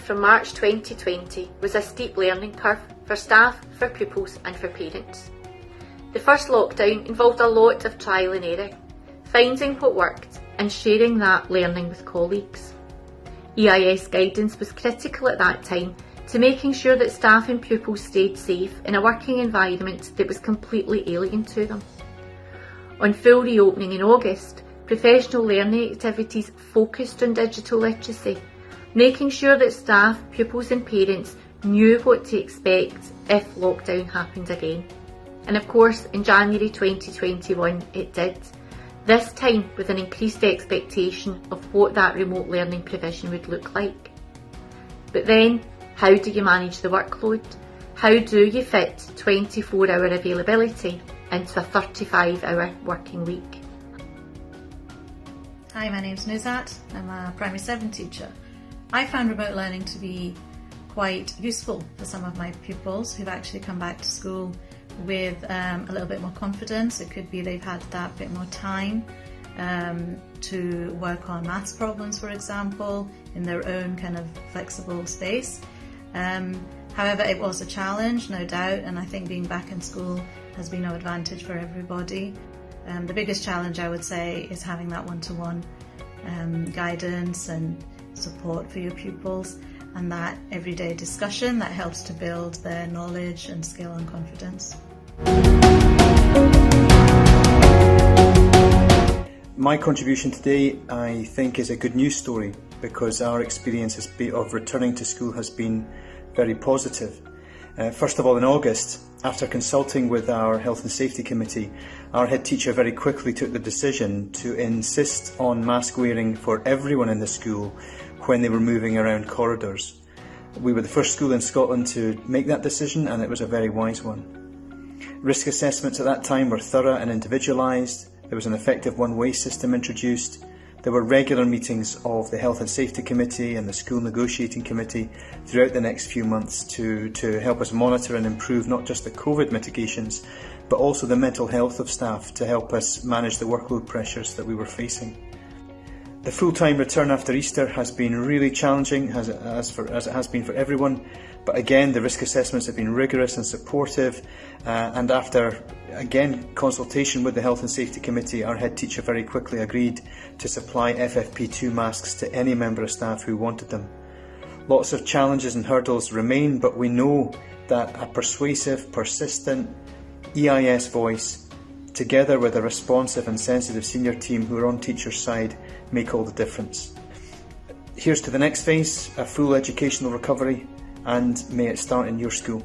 from March 2020 was a steep learning curve for staff, for pupils and for parents. The first lockdown involved a lot of trial and error, finding what worked and sharing that learning with colleagues. EIS guidance was critical at that time to making sure that staff and pupils stayed safe in a working environment that was completely alien to them. On full reopening in August, professional learning activities focused on digital literacy, making sure that staff, pupils and parents knew what to expect if lockdown happened again. And of course, in January 2021 it did, this time with an increased expectation of what that remote learning provision would look like. But then, how do you manage the workload? How do you fit 24-hour availability into a 35-hour working week? Hi, my name's Nuzat. I'm a primary 7 teacher. I found remote learning to be quite useful for some of my pupils who've actually come back to school with a little bit more confidence. It could be they've had that bit more time to work on maths problems, for example, in their own kind of flexible space. However, it was a challenge, no doubt, and I think being back in school has been no advantage for everybody. The biggest challenge, I would say, is having that one-to-one guidance and support for your pupils, and that everyday discussion that helps to build their knowledge and skill and confidence. My contribution today, I think, is a good news story because our experience of returning to school has been very positive. First of all, in August, after consulting with our Health and Safety Committee, our head teacher very quickly took the decision to insist on mask wearing for everyone in the school when they were moving around corridors. We were the first school in Scotland to make that decision, and it was a very wise one. Risk assessments at that time were thorough and individualised. There was an effective one-way system introduced. There were regular meetings of the Health and Safety Committee and the School Negotiating Committee throughout the next few months to help us monitor and improve not just the COVID mitigations, but also the mental health of staff to help us manage the workload pressures that we were facing. The full-time return after Easter has been really challenging, as it has been for everyone, but again the risk assessments have been rigorous and supportive, and after again consultation with the Health and Safety Committee, our head teacher very quickly agreed to supply FFP2 masks to any member of staff who wanted them. Lots of challenges and hurdles remain, but we know that a persuasive, persistent EIS voice, together with a responsive and sensitive senior team who are on teachers' side, make all the difference. Here's to the next phase, a full educational recovery, and may it start in your school.